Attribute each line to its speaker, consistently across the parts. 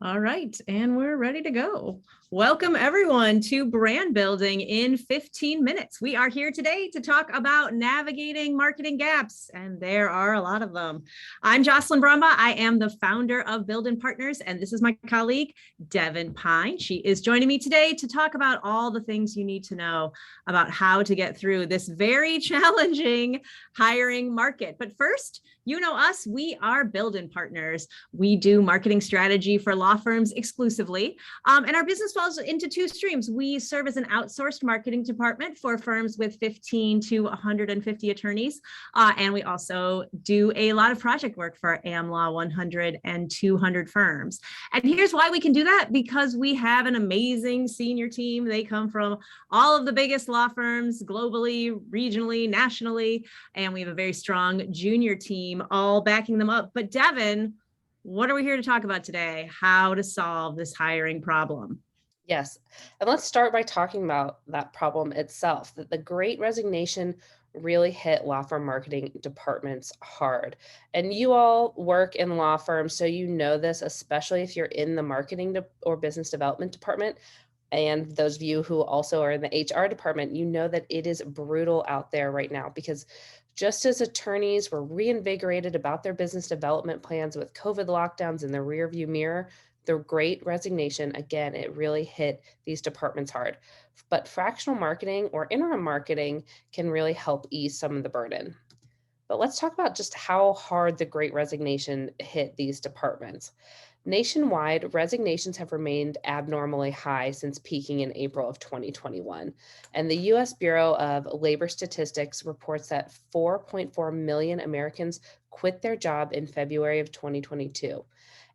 Speaker 1: All right, and we're ready to go. Welcome everyone to Brand Building in 15 minutes. We are here today to talk about navigating marketing gaps, and there are a lot of them. I'm Jocelyn Brumbaugh. I am the founder of Build & Partners, and this is my colleague, Devon Pine. She is joining me today to talk about all the things you need to know about how to get through this very challenging hiring market. But first, you know us, we are Build & Partners. We do marketing strategy for law firms exclusively, and our business falls into two streams. We serve as an outsourced marketing department for firms with 15 to 150 attorneys, and we also do a lot of project work for AmLaw 100 and 200 firms. And here's why we can do that: because we have an amazing senior team. They come from all of the biggest law firms globally, regionally, nationally, and we have a very strong junior team all backing them up. But Devon, what are we here to talk about today? How to solve this hiring problem.
Speaker 2: Yes. And let's start by talking about that problem itself, that the Great Resignation really hit law firm marketing departments hard. And you all work in law firms, so you know this, especially if you're in the marketing or business development department. And those of you who also are in the HR department, you know that it is brutal out there right now, because just as attorneys were reinvigorated about their business development plans with COVID lockdowns in the rearview mirror, the Great Resignation, again, it really hit these departments hard. But fractional marketing or interim marketing can really help ease some of the burden. But let's talk about just how hard the Great Resignation hit these departments. Nationwide, resignations have remained abnormally high since peaking in April of 2021. And the US Bureau of Labor Statistics reports that 4.4 million Americans quit their job in February of 2022.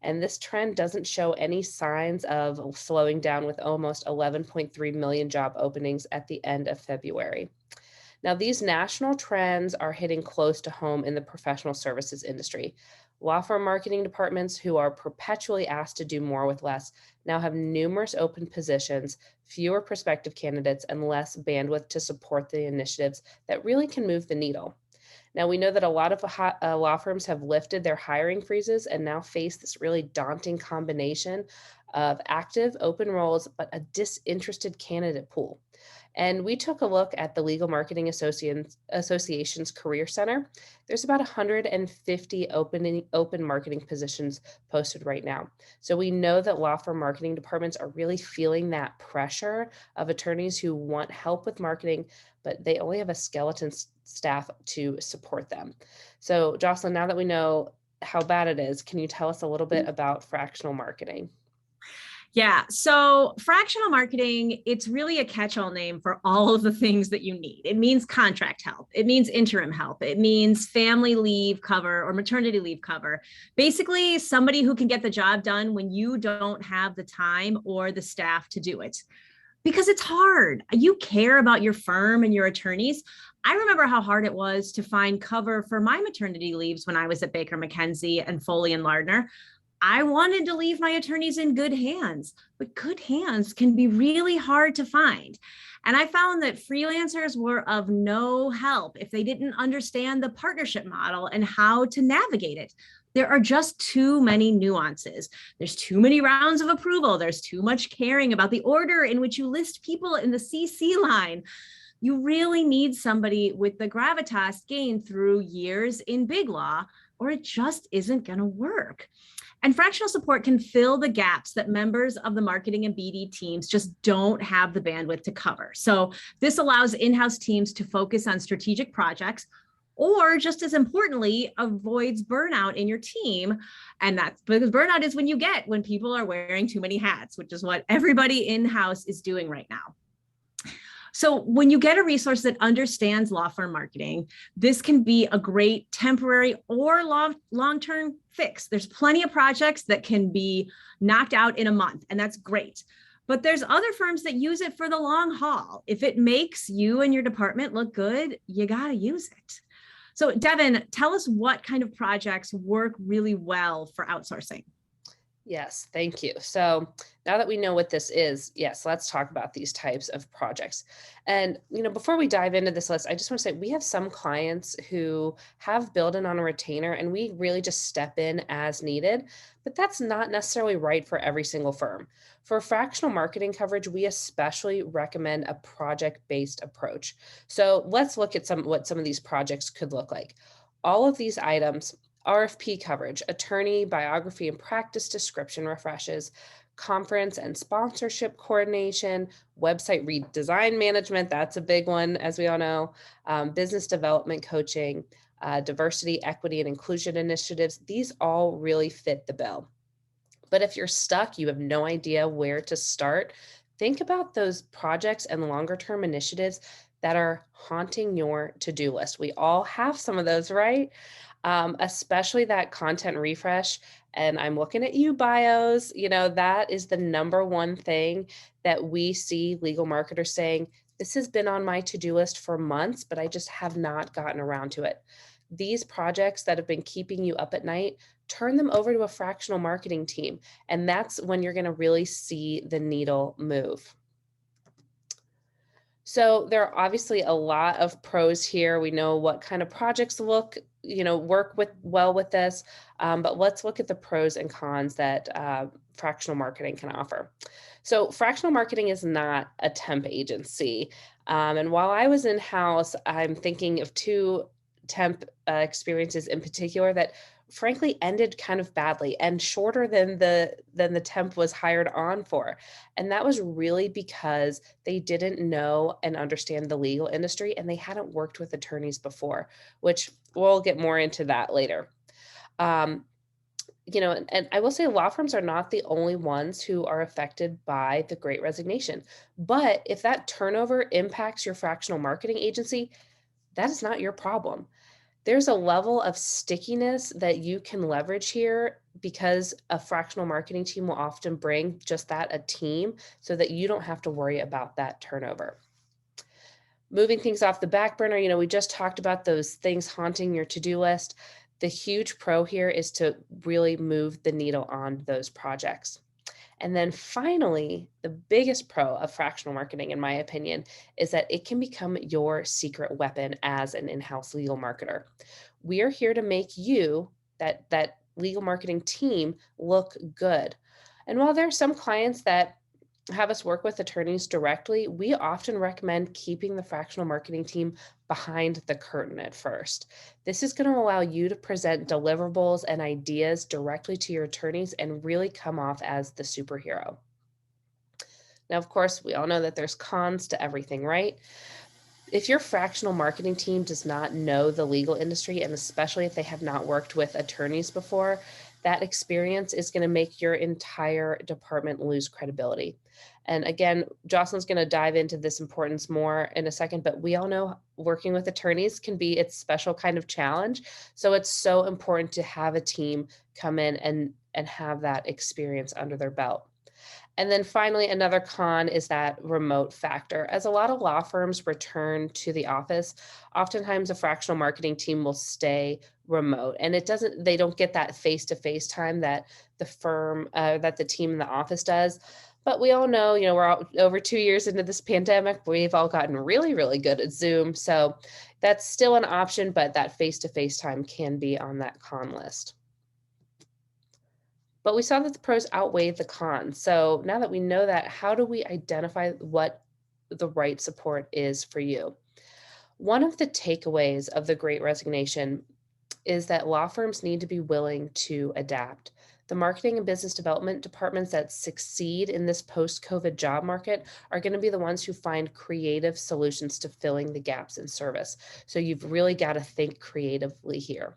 Speaker 2: And this trend doesn't show any signs of slowing down, with almost 11.3 million job openings at the end of February. Now, these national trends are hitting close to home in the professional services industry. Law firm marketing departments, who are perpetually asked to do more with less, now have numerous open positions, fewer prospective candidates, and less bandwidth to support the initiatives that really can move the needle. Now, we know that a lot of law firms have lifted their hiring freezes and now face this really daunting combination of active open roles, but a disinterested candidate pool. And we took a look at the Legal Marketing Association's Career Center. There's about 150 open marketing positions posted right now. So we know that law firm marketing departments are really feeling that pressure of attorneys who want help with marketing, but they only have a skeleton staff to support them. So Jocelyn, now that we know how bad it is, can you tell us a little bit about fractional marketing?
Speaker 1: Yeah, so fractional marketing, it's really a catch-all name for all of the things that you need. It means contract help. It means interim help. It means family leave cover or maternity leave cover. Basically, somebody who can get the job done when you don't have the time or the staff to do it. Because it's hard. You care about your firm and your attorneys. I remember how hard it was to find cover for my maternity leaves when I was at Baker McKenzie and Foley and Lardner. I wanted to leave my attorneys in good hands, but good hands can be really hard to find. And I found that freelancers were of no help if they didn't understand the partnership model and how to navigate it. There are just too many nuances. There's too many rounds of approval. There's too much caring about the order in which you list people in the CC line. You really need somebody with the gravitas gained through years in big law, or it just isn't going to work. And fractional support can fill the gaps that members of the marketing and BD teams just don't have the bandwidth to cover. So this allows in-house teams to focus on strategic projects, or just as importantly, avoids burnout in your team. And that's because burnout is when people are wearing too many hats, which is what everybody in-house is doing right now. So when you get a resource that understands law firm marketing, this can be a great temporary or long-term fix. There's plenty of projects that can be knocked out in a month, and that's great. But there's other firms that use it for the long haul. If it makes you and your department look good, you got to use it. So Devon, tell us what kind of projects work really well for outsourcing.
Speaker 2: Yes, thank you. So now that we know what this is, yes, let's talk about these types of projects. And, before we dive into this list, I just want to say we have some clients who have built-in on a retainer and we really just step in as needed, but that's not necessarily right for every single firm. For fractional marketing coverage, we especially recommend a project-based approach. So let's look at what some of these projects could look like. All of these items: RFP coverage, attorney biography and practice description refreshes, conference and sponsorship coordination, website redesign management, that's a big one, as we all know, business development coaching, diversity, equity, and inclusion initiatives. These all really fit the bill. But if you're stuck, you have no idea where to start, think about those projects and longer term initiatives that are haunting your to do list. We all have some of those, right? Especially that content refresh. And I'm looking at you, bios. That is the number one thing that we see legal marketers saying. This has been on my to do list for months, but I just have not gotten around to it. These projects that have been keeping you up at night, turn them over to a fractional marketing team. And that's when you're going to really see the needle move. So there are obviously a lot of pros here. We know what kind of projects work with this, but let's look at the pros and cons that fractional marketing can offer. So fractional marketing is not a temp agency. And while I was in house, I'm thinking of two temp experiences in particular that frankly ended kind of badly and shorter than the temp was hired on for. And that was really because they didn't know and understand the legal industry and they hadn't worked with attorneys before, which we'll get more into that later. Um, and I will say law firms are not the only ones who are affected by the Great Resignation. But if that turnover impacts your fractional marketing agency, that is not your problem. There's a level of stickiness that you can leverage here because a fractional marketing team will often bring just that, a team, so that you don't have to worry about that turnover. Moving things off the back burner, we just talked about those things haunting your to-do list. The huge pro here is to really move the needle on those projects. And then finally, the biggest pro of fractional marketing, in my opinion, is that it can become your secret weapon as an in-house legal marketer. We are here to make you, that legal marketing team, look good. And while there are some clients that have us work with attorneys directly, we often recommend keeping the fractional marketing team behind the curtain at first. This is going to allow you to present deliverables and ideas directly to your attorneys and really come off as the superhero. Now, of course, we all know that there's cons to everything, right? If your fractional marketing team does not know the legal industry, and especially if they have not worked with attorneys before, that experience is going to make your entire department lose credibility. And again, Jocelyn's going to dive into this importance more in a second, but we all know working with attorneys can be its special kind of challenge. So it's so important to have a team come in and have that experience under their belt. And then finally, another con is that remote factor. As a lot of law firms return to the office, oftentimes a fractional marketing team will stay remote, and they don't get that face-to-face time that that the team in the office does. But we all know, we're over 2 years into this pandemic. We've all gotten really, really good at Zoom. So that's still an option, but that face-to-face time can be on that con list. But we saw that the pros outweighed the cons. So now that we know that, how do we identify what the right support is for you? One of the takeaways of the Great Resignation is that law firms need to be willing to adapt. The marketing and business development departments that succeed in this post-COVID job market are going to be the ones who find creative solutions to filling the gaps in service. So you've really got to think creatively here.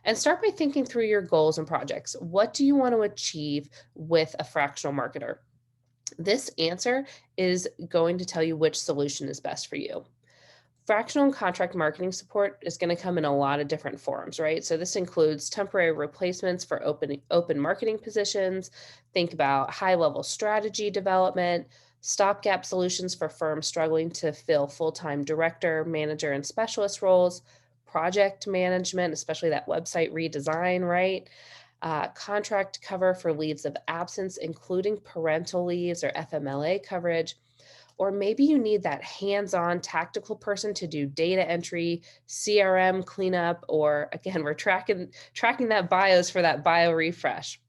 Speaker 2: And start by thinking through your goals and projects. What do you want to achieve with a fractional marketer? This answer is going to tell you which solution is best for you. Fractional and contract marketing support is going to come in a lot of different forms, right? So this includes temporary replacements for open marketing positions. Think about high-level strategy development, stopgap solutions for firms struggling to fill full-time director, manager, and specialist roles, project management, especially that website redesign, right? contract cover for leaves of absence, including parental leaves or FMLA coverage. Or maybe you need that hands-on tactical person to do data entry, CRM cleanup, or again, we're tracking that BIOS for that bio refresh.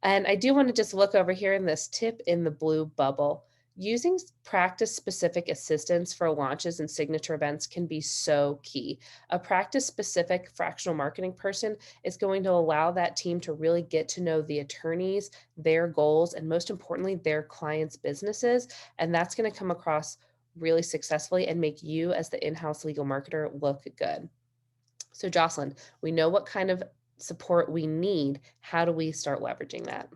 Speaker 2: And I do want to just look over here in this tip in the blue bubble. Using practice-specific assistance for launches and signature events can be so key. A practice-specific fractional marketing person is going to allow that team to really get to know the attorneys, their goals, and most importantly, their clients' businesses. And that's going to come across really successfully and make you as the in-house legal marketer look good. So Jocelyn, we know what kind of support we need. How do we start leveraging that?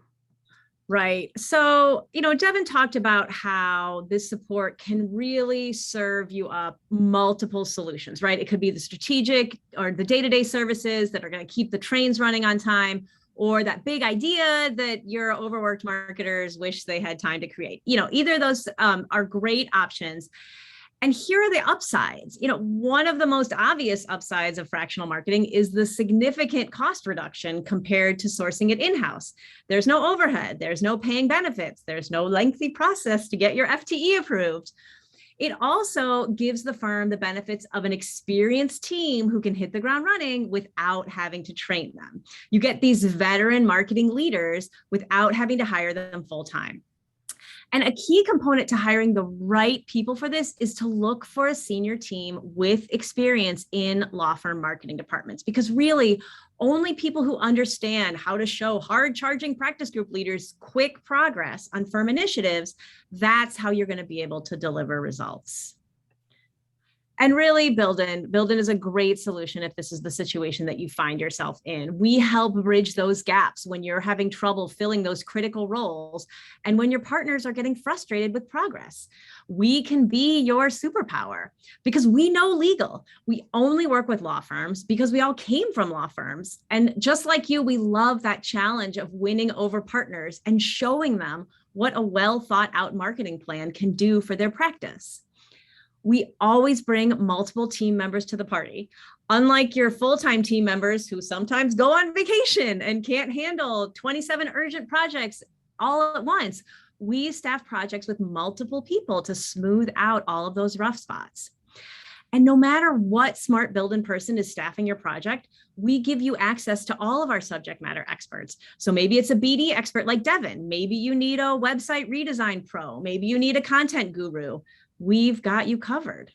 Speaker 1: Right. So, Devon talked about how this support can really serve you up multiple solutions, right? It could be the strategic or the day-to-day services that are going to keep the trains running on time, or that big idea that your overworked marketers wish they had time to create. Either of those are great options. And here are the upsides. One of the most obvious upsides of fractional marketing is the significant cost reduction compared to sourcing it in-house. There's no overhead, there's no paying benefits, there's no lengthy process to get your FTE approved. It also gives the firm the benefits of an experienced team who can hit the ground running without having to train them. You get these veteran marketing leaders without having to hire them full-time. And a key component to hiring the right people for this is to look for a senior team with experience in law firm marketing departments, because really only people who understand how to show hard charging practice group leaders quick progress on firm initiatives, that's how you're going to be able to deliver results. And really, Build-In is a great solution if this is the situation that you find yourself in. We help bridge those gaps when you're having trouble filling those critical roles and when your partners are getting frustrated with progress. We can be your superpower because we know legal. We only work with law firms because we all came from law firms. And just like you, we love that challenge of winning over partners and showing them what a well thought out marketing plan can do for their practice. We always bring multiple team members to the party. Unlike your full-time team members who sometimes go on vacation and can't handle 27 urgent projects all at once, we staff projects with multiple people to smooth out all of those rough spots. And no matter what smart Build-In person is staffing your project, we give you access to all of our subject matter experts. So maybe it's a BD expert like Devon. Maybe you need a website redesign pro. Maybe you need a content guru. We've got you covered.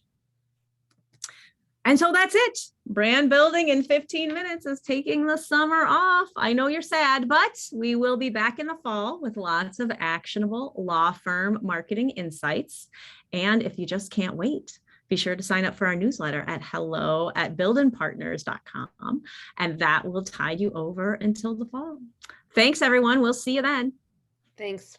Speaker 1: And so that's it. Brand building in 15 minutes is taking the summer off. I know you're sad, but we will be back in the fall with lots of actionable law firm marketing insights. And if you just can't wait, be sure to sign up for our newsletter at hello@buildinpartners.com, and that will tide you over until the fall. Thanks, everyone. We'll see you then.
Speaker 2: Thanks.